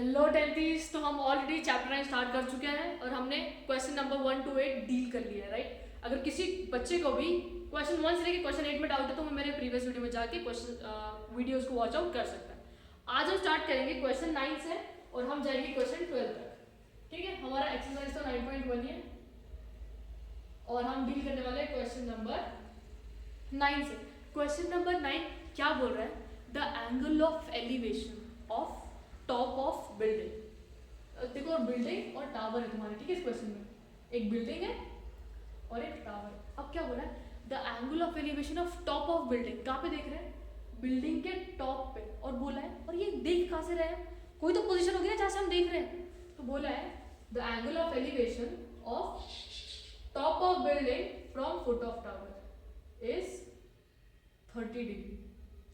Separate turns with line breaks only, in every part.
Hello टेंथीज। तो हम already chapter 9 start कर चुके हैं और हमने क्वेश्चन नंबर 1 to 8 डील कर लिया है, राइट। अगर किसी बच्चे को भी क्वेश्चन 1 से लेकर क्वेश्चन 8 में डाउट है तो वो मेरे प्रीवियस वीडियो में जाके क्वेश्चन वीडियोस को वॉच आउट कर सकता है। आज हम स्टार्ट करेंगे क्वेश्चन 9 से और हम जाएंगे क्वेश्चन 12 तक, ठीक है। हमारा एक्सरसाइज तो 9.1 है और हम डील करने वाले हैं क्वेश्चन नंबर 9 से। क्वेश्चन नंबर 9 क्या बोल रहा है? The angle of elevation of top of building. देखो बिल्डिंग और टावर है तुम्हारे, ठीक है। इस क्वेश्चन में एक बिल्डिंग है और एक टावर। अब क्या बोला है? The angle of elevation of top of building. कहाँ पे देख रहे हैं? बिल्डिंग के टॉप पे। और बोला है, और ये देख कहाँ से रहे हैं? कोई तो पोजीशन होगी ना जहाँ से हम देख रहे हैं। तो बोला है the angle of elevation of top of building from foot of tower is 30 degree.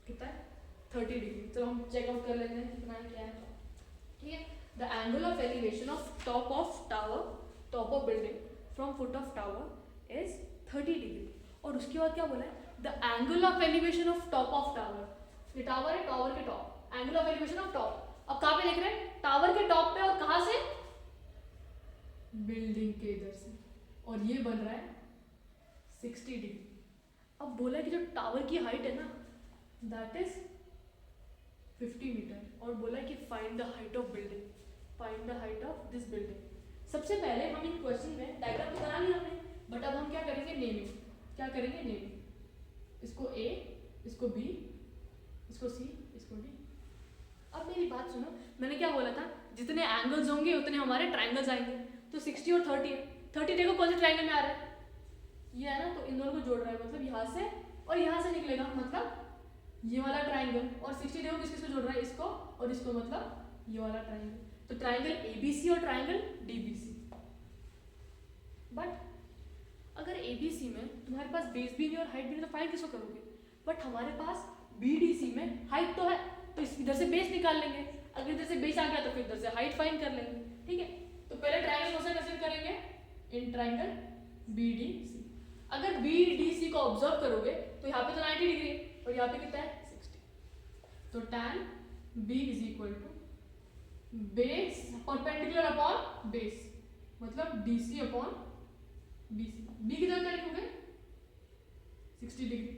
कितना है? 30 डिग्री। चलो हम चेकआउट कर लेते हैं कितना है, क्या है, ठीक है। The angle of elevation of top of tower, top of building from foot of tower is 30 degree. और उसके बाद क्या बोला है? The angle of elevation of top of tower. ये टावर है, टावर के top, angle of elevation of top. अब कहाँ पे देख रहे हैं? टावर के टॉप पे। और कहाँ से? बिल्डिंग के इधर से। और ये बन रहा है 60 डिग्री। अब बोला है कि जो टावर की हाइट है ना दैट इज 50 मीटर। और बोला है कि find the height of building, find the height of this building. सबसे पहले हम इन क्वेश्चन में डायग्राम तो बना लिया हमने, बट अब हम क्या करेंगे? नेमिंग। क्या करेंगे? नेमिंग। इसको ए, इसको बी, इसको सी, इसको डी। अब मेरी बात सुनो, मैंने क्या बोला था? जितने एंगल्स होंगे उतने हमारे ट्राइंगल्स आएंगे। तो 60 और 30 है। 30 देखो कौन से ट्राइंगल में आ रहा है? ये है ना, तो इन दोनों को जोड़ रहा है, मतलब यहाँ से और यहाँ से निकलेगा, मतलब ये वाला ट्राइंगल। और 60 देखो किस किस को जोड़ रहा है? इसको और इसको, मतलब ये वाला ट्राइंगल। तो ट्राइंगल एबीसी और ट्राइंगल डीबीसी। बट अगर एबीसी में तुम्हारे पास बेस भी नहीं और हाइट भी नहीं तो फाइंड किसको करोगे? बट हमारे पास बीडीसी में हाइट तो है, तो इधर से बेस निकाल लेंगे। अगर इधर से बेस आ गया तो फिर इधर से हाइट फाइंड कर लेंगे, ठीक है। तो पहले ट्राइंगल कौन सा कंसीडर करेंगे? In triangle BDC. अगर बीडीसी को ऑब्जर्व करोगे तो यहाँ पे तो 90 डिग्री है और यहाँ पे कितना है? 60। तो tan B is equal to base perpendicular upon base, मतलब DC अपॉन BC। B की जगह क्या लिखोगे? 60 डिग्री।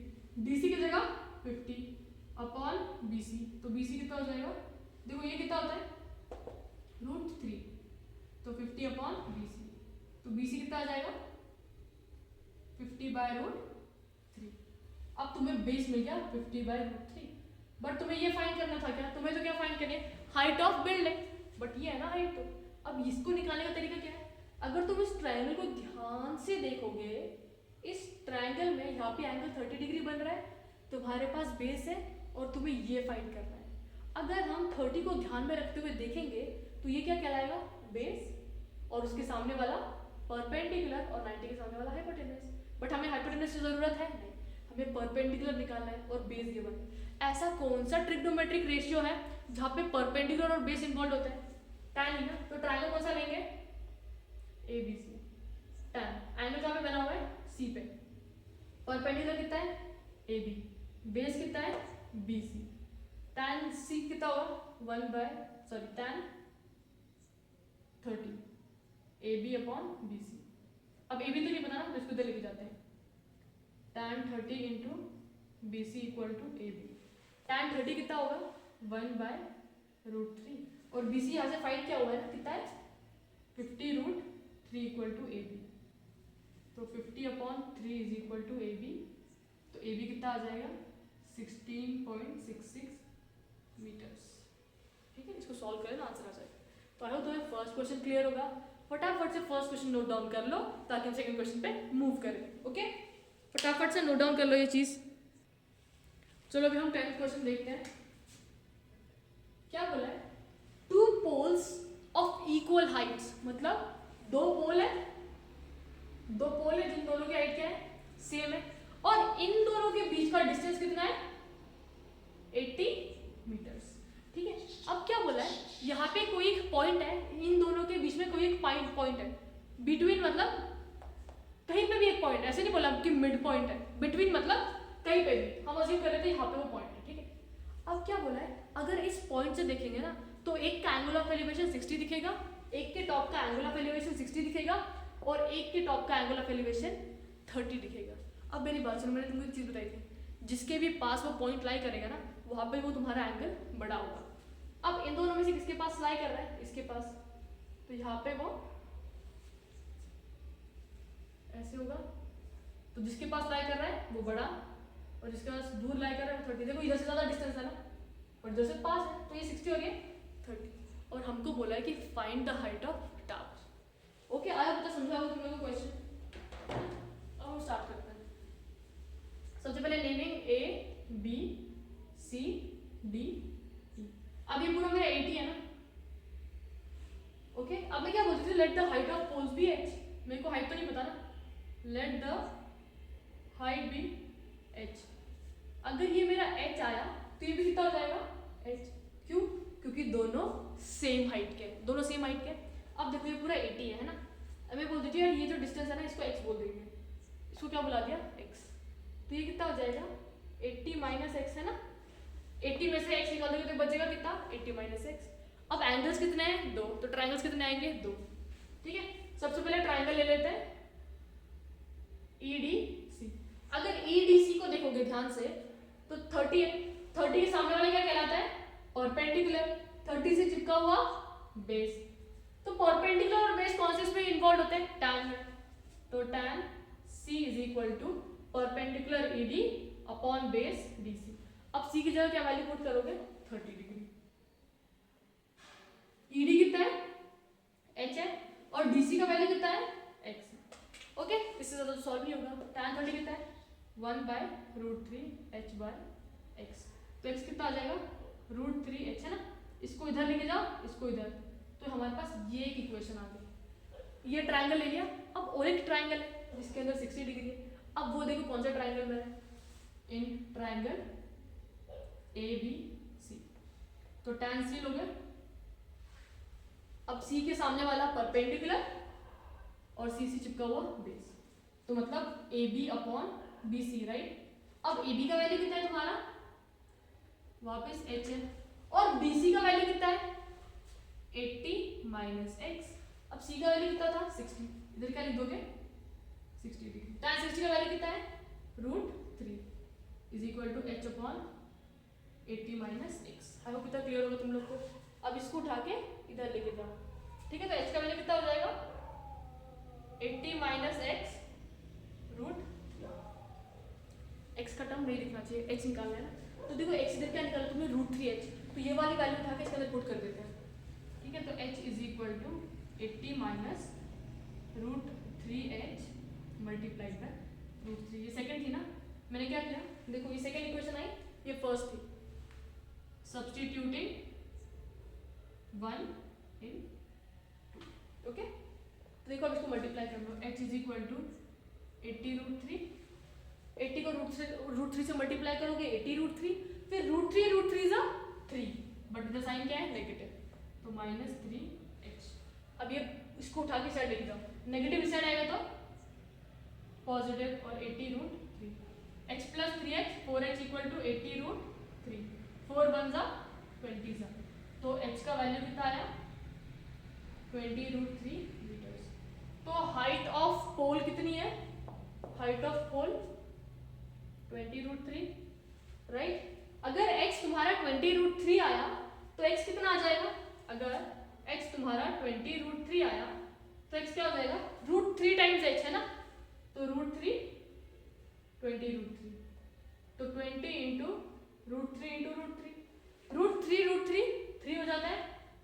DC की जगह 50 अपॉन BC। तो BC कितना हो जाएगा? देखो ये कितना होता है? √3। तो 50 अपॉन BC। तो BC कितना आ जाएगा? 50/√3। अब तुम्हें बेस मिल गया 50/√3। बट तुम्हें ये फाइंड करना था क्या? तुम्हें तो क्या फाइंड करनी है? Height of building. बट ये है ना हाइट। तो अब इसको निकालने का तरीका क्या है? अगर तुम इस ट्रायंगल को ध्यान से देखोगे, इस ट्रायंगल में यहाँ पे एंगल 30 डिग्री बन रहा है, तुम्हारे पास बेस है और तुम्हें ये फाइंड करना है। अगर हम 30 को ध्यान में रखते हुए देखेंगे तो ये क्या कहलाएगा? बेस, और उसके सामने वाला परपेंडिकुलर और 90 के सामने वाला हाइपोटेनस। बट हमें हाइपोटेनस की जरूरत है नहीं, हमें परपेंडिकुलर निकालना है और बेस गिवन है। ऐसा कौन सा ट्रिग्नोमेट्रिक रेशियो है जहाँ पे परपेंडिकुलर और बेस इन्वॉल्व होता है? tan ही ना। तो ट्रायंगल कौन सा लेंगे? ABC। tan एंगल कहाँ पे बना हुआ है? C पे। परपेंडिकुलर कितना है? AB। बेस कितना है? BC। tan C कितना होगा? tan 30 AB upon BC। अब AB तो नहीं बना ना, तो इसको इधर लेके जाते हैं। tan 30 into BC equal to AB। tan 30 कितना होगा? 1/√3। और BC यहाँ से फाइंड क्या हुआ है ना, कितना है? 50√3 इक्वल टू AB। तो 50 upon 3 is equal to AB। तो AB कितना आ जाएगा? 16.66 मीटर्स, ठीक है। इसको सॉल्व करें ना आंसर आ जाएगा। तो आई होप तुम्हें फर्स्ट क्वेश्चन क्लियर होगा। फटाफट से फर्स्ट क्वेश्चन नोट डाउन कर लो ताकि हम सेकंड क्वेश्चन पे मूव करें, ओके। फटाफट से नोट डाउन कर लो ये चीज। चलो अभी हम 10th क्वेश्चन देखते हैं। क्या बोला है? Two poles of equal heights, मतलब दो पोल है जिन दोनों की हाइट क्या है? सेम है। और इन दोनों के बीच का डिस्टेंस कितना है? 80 मीटर्स, ठीक है। अब क्या बोला है? यहाँ पे कोई एक पॉइंट है, इन दोनों के बीच में कोई एक पॉइंट है। बिटवीन मतलब कहीं पे भी एक पॉइंट, ऐसे नहीं बोला कि मिड पॉइंट है। बिटवीन मतलब कहीं पे भी, हम अज्यूम कर रहे थे यहाँ पे वो पॉइंट है, ठीक है। अब क्या बोला है? अगर इस पॉइंट से देखेंगे ना तो एक का एंगल ऑफ एलिवेशन 60 दिखेगा, एक के टॉप का एंगल ऑफ एलिवेशन 60 दिखेगा और एक के टॉप का एंगल ऑफ एलिवेशन 30 दिखेगा। अब मेरी बात सुनो, मैंने तुमको एक चीज़ बताई थी, जिसके भी पास वो पॉइंट लाई करेगा ना वहाँ पे वो तुम्हारा एंगल बड़ा होगा। अब इन दोनों में से किसके पास लाई कर रहा है, इसके पास, तो यहाँ पे वो ऐसे होगा, तो जिसके पास लाई कर रहा है वो बड़ा और जिसके पास दूर लाई कर रहा है वो 30। देखो इधर से ज़्यादा डिस्टेंस है ना और इधर से पास है, तो ये 60 और ये 30। और हमको बोला है कि find the height of tower. Okay, आया पता, समझा होगा तुम लोगों को क्वेश्चन। अब हम स्टार्ट करते हैं। सबसे पहले naming A B C D E. अब ये पूरा मेरा 80 है ना। ओके, अब मैं क्या बोलती थी, let the height of poles be h। मेरे को हाइट तो नहीं पता ना, let the height be h। अगर ये मेरा h आया तो ये भी कितना हो जाएगा h। क्यों? क्योंकि दोनों सेम हाइट के, दोनों सेम हाइट के। अब देखो ये पूरा 80 है ना, अब मैं बोल देती हूँ यार ये जो डिस्टेंस है ना इसको x बोल देंगे, इसको क्या बुला दिया x। तो ये कितना हो जाएगा 80 माइनस एक्स है ना, 80 में से x निकाल दोगे तो बचेगा कितना 80 माइनस एक्स। अब एंगल्स कितने हैं, दो, तो ट्राइंगल्स कितने आएंगे, दो। ठीक है, सबसे पहले ट्राइंगल ले लेते हैं EDC। अगर EDC को देखोगे ध्यान से तो 30 है, 30 के सामने वाला क्या कहलाता है, परपेंडिकुलर, 30 से चिपका हुआ बेस। तो परपेंडिकुलर और बेस कौन से इसमें इन्वॉल्व होते हैं, टैन में। तो tan C is equal to perpendicular ED upon base DC। अब C की जगह क्या वैल्यू पुट करोगे, 30 डिग्री। ED कितना है, h है, और DC का वैल्यू कितना है, x। ओके, इससे ज्यादा तो सॉल्व नहीं होगा। tan 30 कितना है, 1/√3 h बाय x। तो x कितना आ जाएगा, √3h है ना, इसको इधर लेके जाओ, इसको इधर, तो हमारे पास ये एक इक्वेशन आ गई। ये ट्राइंगल ले लिया। अब और एक ट्राइंगल है जिसके अंदर 60 डिग्री है। अब वो देखो कौन सा ट्राइंगल में है, इन ट्राइंगल ABC। तो tan C लोगे, अब C के सामने वाला परपेंडिकुलर और C से चिपका हुआ बेस, तो मतलब AB अपॉन BC, राइट। अब AB का वैल्यू कितना है तुम्हारा, वापस h है, और BC का वैल्यू कितना है 80 माइनस x। अब C का वैल्यू कितना था 60, इधर क्या लिख दोगे 60 डिग्री। tan 60 का वैल्यू कितना है √3 is equal to h upon 80 minus x। I hope कितना क्लियर होगा तुम लोग को। अब इसको उठा के इधर लेके जाओ, ठीक है। तो h का वैल्यू कितना हो जाएगा 80 माइनस x √3। x का टर्म नहीं लिखना चाहिए, h निकालना है ना। तो देखो x इधर क्या निकाला तुमने √3h, तो ये वाली वैल्यू उठा के इसके अंदर पुट कर देते हैं, ठीक है। तो h is equal to 80 minus √3h multiplied by √3। ये सेकंड थी ना, मैंने क्या किया, देखो ये सेकंड इक्वेशन आई, ये फर्स्ट थी। Substituting 1 in 2, okay. तो देखो अब इसको मल्टीप्लाई कर लो, h इज इक्वल टू 80 √3, 80 को √3 से मल्टीप्लाई करोगे 80 √3, फिर √3 इज 3, बट इधर साइन क्या है नेगेटिव, तो माइनस 3h। अब ये इसको उठा के साइड लेके जाओ, नेगेटिव इस साइड आएगा तो पॉजिटिव, और 80 √3, h plus 3h 4h equal to 80 √3, 4 1 जा 20 जा, तो h का वैल्यू कितना आया 20 √3 मीटर्स। तो हाइट ऑफ पोल कितनी है, हाइट ऑफ पोल 20 √3, राइट। अगर x तुम्हारा 20 √3 आया तो x कितना आ जाएगा, अगर x तुम्हारा 20 √3 आया तो x क्या हो जाएगा √3 टाइम्स h है ना, तो √3 20 √3, तो 20 इंटू √3 इंटू √3 3 हो जाता है,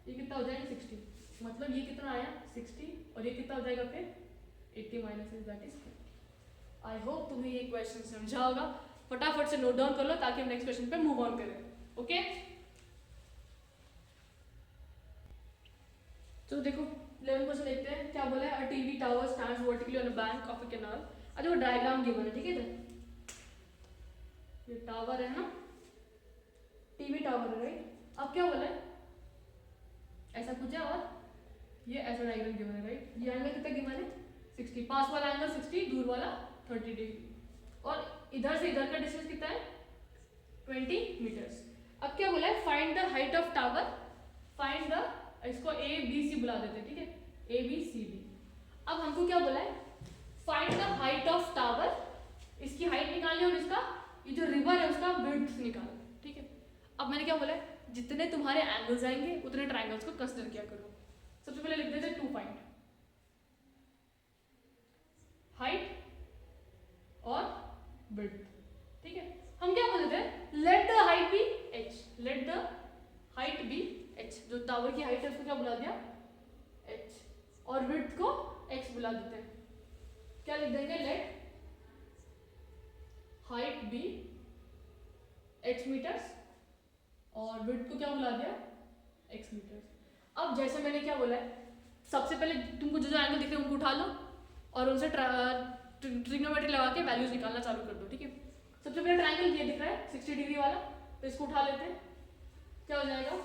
ये कितना हो जाएगा 60, मतलब ये कितना आया 60, और ये कितना हो जाएगा फिर 80 minus that is 20। I hope तुम्हें ये क्वेश्चन समझा होगा। फटाफट से नोट डाउन कर लो ताकि हम नेक्स्ट क्वेश्चन पे मूव ऑन करें, ओके। तो देखो 11 क्वेश्चन देखते हैं, क्या बोला है, a TV tower stands vertically on a bank of a canal. अच्छा वो डायग्राम गिवन है, ठीक है, ये टावर है ना, टीवी टावर है, राइट। अब क्या बोला है, ऐसा कुछ है और ये ऐसा डायग्राम गिवन है, राइट। ये एंगल कितना गिवन है 60, पास वाला एंगल 60, दूर वाला 30 डिग्री, और इधर से इधर का डिस्टेंस कितना है 20 मीटर्स। अब क्या बोला है, find the height of tower, find इसको ए बी सी बुला देते हैं, ठीक है, ए बी सी बी। अब हमको क्या बोला है, find the height of tower, इसकी हाइट निकालनी है और इसका ये जो रिवर है उसका विड्थ निकालना, ठीक है। अब मैंने क्या बोला है, जितने तुम्हारे एंगल्स आएंगे उतने ट्राइंगल्स को कंसीडर किया करो। सबसे पहले लिख देते हैं टू फाइंड हाइट और विड्थ, ठीक है। हम क्या बोल देते हैं, let the height be h, let the height be h, जो टावर की हाइट है उसको क्या बुला दिया h, और विड्थ को x बुला देते हैं। क्या लिख देंगे, let height be h metres और विड्थ को क्या बुला दिया x मीटर्स। अब जैसे मैंने क्या बोला है, सबसे पहले तुमको जो जो एंगल दिख रहे हैं उनको उठा लो और उनसे ट्रिग्नोमेट्री लगा के वैल्यूज निकालना चालू कर दो, ठीक है। सबसे पहले ट्रायंगल ये दिख रहा है 60 डिग्री वाला, तो इसको उठा लेते हैं। क्या हो जाएगा,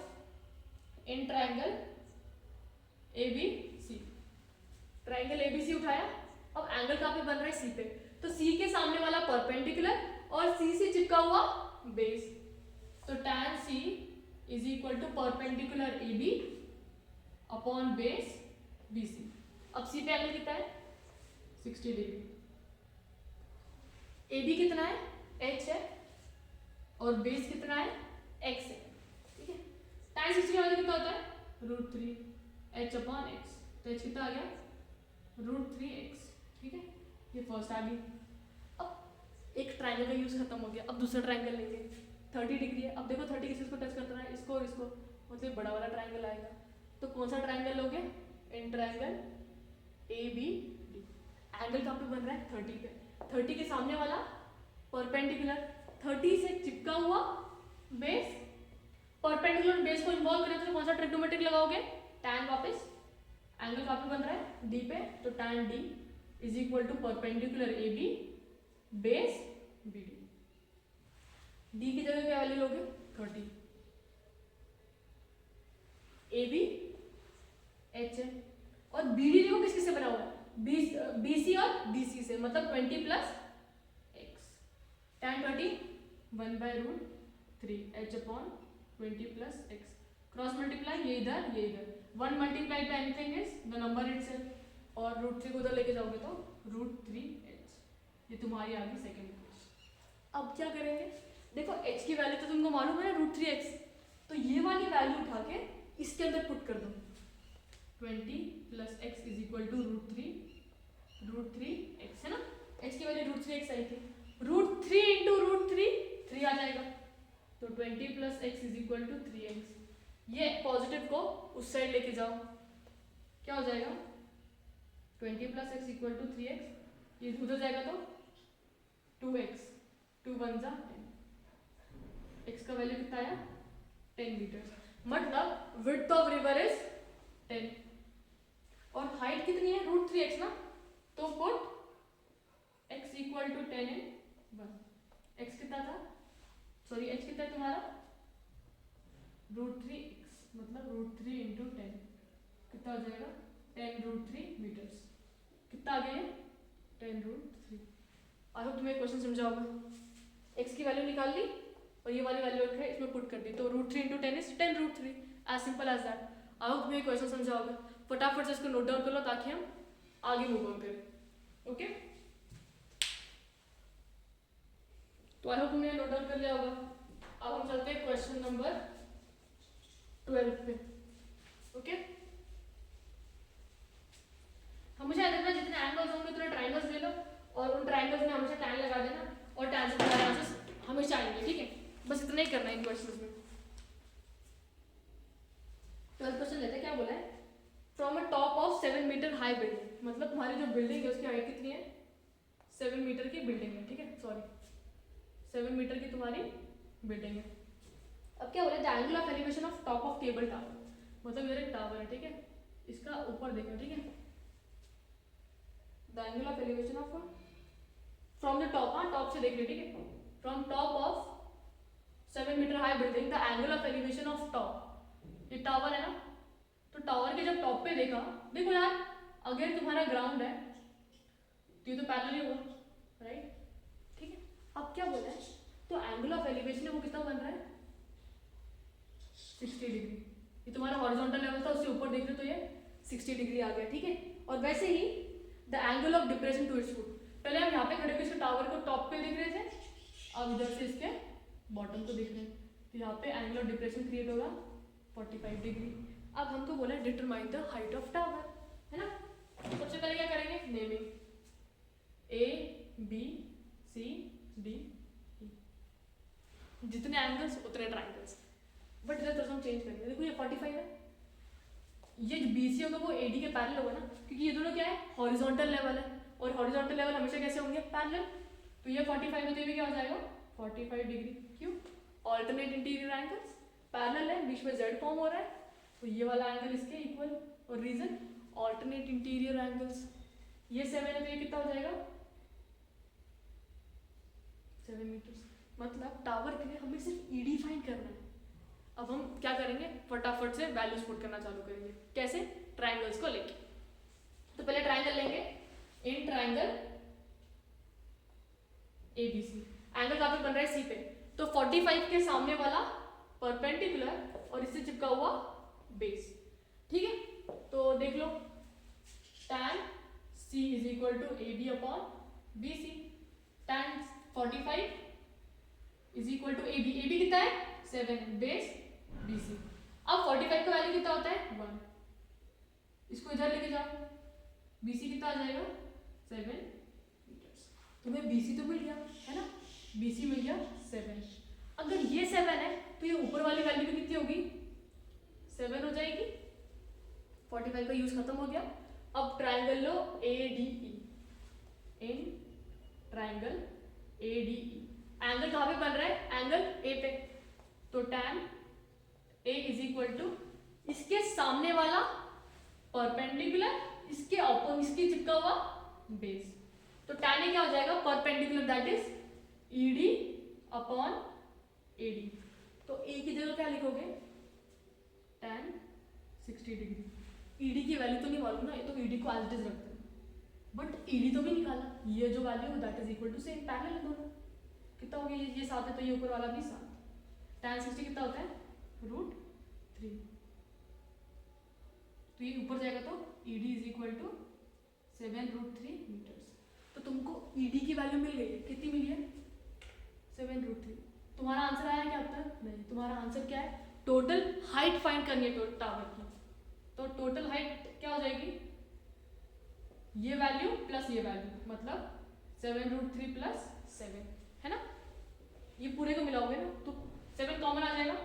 in triangle A B C, triangle A B C उठाया। अब एंगल कहाँ पे बन रहा है, सी पे, तो सी के सामने वाला परपेंडिकुलर और सी से चिपका हुआ बेस, तो tan C is equal to perpendicular A B upon base B C. अब सी पे एंगल कितना है 60 डिग्री, ए बी कितना है h है और बेस कितना है x है, ठीक है। tan 60 का मतलब कितना होता है √3 h अपॉन x, तो h कितना आ गया √3x, ठीक है। ये फर्स्ट आ गई। अब एक ट्रायंगल का यूज खत्म हो गया, अब दूसरा ट्रायंगल लेंगे 30 डिग्री है। अब देखो 30 किस को टच करता है, इसको और इसको, मतलब बड़ा वाला ट्रायंगल आएगा। तो कौन सा ट्रायंगल लोगे, in triangle A B D. Angle कहाँ पे बन रहा है 30 पे, 30 के सामने वाला परपेंडिकुलर, 30 से चिपका हुआ बेस, परपेंडिकुलर बेस को इन्वॉल्व करें तो कौन सा ट्रिग्नोमेट्रिक लगाओगे, tan वापस। एंगल कहाँ पे बन रहा है डी पे, तो tan D is equal to perpendicular A B base B D. D की जगह क्या वैल्यू लोगे 30, ए बी एच है और बी डी देखो किस किस से बना हुआ है, बी सी और डी सी से, मतलब 20 plus x, tan 30 1/√3 h upon 20 plus x, cross multiply ये इधर 1 multiply by anything is the number itself, और √3 को उधर लेके जाओगे तो √3h। ये तुम्हारी आ गई सेकंड इक्वेशन। अब क्या करेंगे, देखो h की वैल्यू तो तुमको मालूम है √3x, तो ये वाली वैल्यू उठा के इसके अंदर पुट कर दो, 20 plus x is equal to √3x है ना, h की वैल्यू √3x आई थी, √3 इंटू √3 3 आ जाएगा, तो 20 plus x is equal to 3x। ये पॉजिटिव को उस साइड लेके जाओ, क्या हो जाएगा 20 plus x equal to 3x, ये उधर जाएगा तो 2x, 2 1 जा 10, x का वैल्यू कितना आया 10 मीटर, मतलब विड्थ ऑफ रिवर इज 10 और हाइट कितनी है √3x ना, तो put x equal to 10 in 1, x कितना था, सॉरी h कितना है तुम्हारा √3x, मतलब √3 इंटू 10 कितना हो जाएगा 10√3 मीटर्स, कितना आ गया 10√3। आई होप तुम्हें क्वेश्चन समझा होगा। x की वैल्यू निकाल ली और ये वाली वैल्यू रखे इसमें पुट कर दी, तो √3 into 10 is 10√3, as simple as that. I hope तुम्हें क्वेश्चन समझा होगा। फटाफट से इसको नोट डाउन कर लो ताकि हम आगे मूव ऑन करें, ओके। तो आई होप तुमने नोट डाउन कर लिया होगा। अब हम चलते हैं क्वेश्चन नंबर 12 पे, ओके। हमेशा याद रखना जितने एंगल्स होंगे उतने ट्रायंगल्स ले लो और उन ट्रायंगल्स में हमेशा tan लगा देना और tan से तुम्हारे आंसर्स हमेशा आएंगे, ठीक है। बस इतना ही करना है इन क्वेश्चंस में। 12th क्वेश्चन लेते हैं, क्या बोला है, from a top of 7 meter high building, मतलब तुम्हारी जो बिल्डिंग है उसकी हाइट कितनी है 7 मीटर की बिल्डिंग है, ठीक है, सॉरी 7 मीटर की तुम्हारी बिल्डिंग है। अब क्या बोला है, the angle of elevation of top of cable tower, मतलब इधर एक टावर है, ठीक है, इसका ऊपर देखो, ठीक है, the angle of elevation of from the top, हाँ टॉप से देख लो, ठीक है, from top of 7 meter high building the angle of elevation of top, ये टावर है ना, तो टावर के जब टॉप पे देखा, देखो यार अगर तुम्हारा ग्राउंड है तो ये तो पैरेलल ही होगा, राइट, ठीक है। अब क्या बोला है, तो एंगल ऑफ एलिवेशन है वो कितना बन रहा है 60 डिग्री, ये तुम्हारा हॉरिजॉन्टल लेवल था, उससे ऊपर देख रहे हो तो ये 60 डिग्री आ गया, ठीक है। और वैसे ही the angle of depression to its foot, पहले हम यहाँ पे खड़े होकर इसके टावर को टॉप पे देख रहे थे, अब इधर से इसके बॉटम को देख रहे हैं, तो यहाँ पे एंगल ऑफ डिप्रेशन क्रिएट होगा 45 डिग्री। अब हमको बोला determine the height of tower, है ना। सबसे पहले क्या करेंगे, naming A B C D E, जितने एंगल्स उतने ट्राइंगल्स। बट इधर थोड़ा हम चेंज करेंगे, देखो ये 45 है, ये जो BC होगा वो AD के पैरेलल होगा ना, क्योंकि ये दोनों क्या है, हॉरिजॉन्टल लेवल है, और हॉरिजॉन्टल लेवल हमेशा कैसे होंगे, पैरेलल। तो ये 45 है तो ये भी क्या हो जाएगा 45 डिग्री। क्यों, ऑल्टरनेट इंटीरियर एंगल्स, पैरेलल है, बीच में Z फॉर्म हो रहा है, तो ये वाला एंगल इसके इक्वल। और रीजन ऑल्टरनेट इंटीरियर एंगल्स, ये 7 है तो ये कितना हो जाएगा 7 मीटर्स। मतलब टावर के लिए हमें सिर्फ ED फाइंड करना है। अब हम क्या करेंगे, फटाफट से वैल्यूज पुट करना चालू करेंगे। कैसे, ट्राइंगल्स को लेके। तो पहले ट्राइंगल लेंगे, इन ट्राइंगल ABC, एंगल कहाँ पे बन रहा है, C पे, तो 45 के सामने वाला परपेंडिकुलर और इससे चिपका हुआ बेस, ठीक है। तो देख लो, tan C is equal to AB upon BC, tan 45 is equal to AB, AB कितना है 7, बेस BC। अब 45 का वैल्यू कितना होता है 1, इसको इधर लेके जाओ, BC कितना आ जाएगा 7 मीटर्स। तुम्हें BC तो मिल गया है ना, BC मिल गया 7। अगर ये 7 है तो ये ऊपर वाली वैल्यू भी कितनी होगी 7 हो जाएगी। 45 का यूज खत्म हो गया। अब triangle low ADE, in triangle ADE, angle कहाँ पे बन रहा है, एंगल A पे, तो tan A is equal to इसके सामने वाला परपेंडिकुलर, इसके चिपका हुआ बेस, तो tan A क्या हो जाएगा perpendicular, that is ED upon AD। तो A की जगह क्या लिखोगे tan 60 डिग्री। ED की वैल्यू तो नहीं मालूम ना, ये तो ED को एज इट इज रखते हैं, बट ED तो भी निकाला, ये जो वैल्यू है that is equal to same, parallel है दोनों। कितना हो गया, ये 7 है तो ये ऊपर वाला भी 7, tan 60 कितना होता है √3, तो ये ऊपर जाएगा तो ED is equal to 7√3 meters. तो तुमको ED की वैल्यू मिल गई है, कितनी मिली है 7√3। तुम्हारा आंसर आया क्या अब तक, नहीं, तुम्हारा आंसर क्या है, टोटल हाइट फाइंड करनी है टावर की। तो टोटल हाइट क्या हो जाएगी, ये वैल्यू प्लस ये वैल्यू, मतलब 7√3 प्लस 7, है ना। ये पूरे को मिलाओगे ना तो 7 कॉमन आ जाएगा,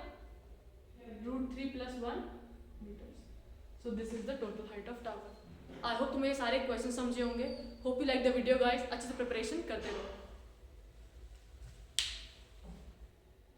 √3 plus 1 meters. So this is the total height of tower. I hope तुम्हें सारे क्वेश्चन समझे होंगे। Hope you like the video guys, अच्छे से प्रिपरेशन करते रहो।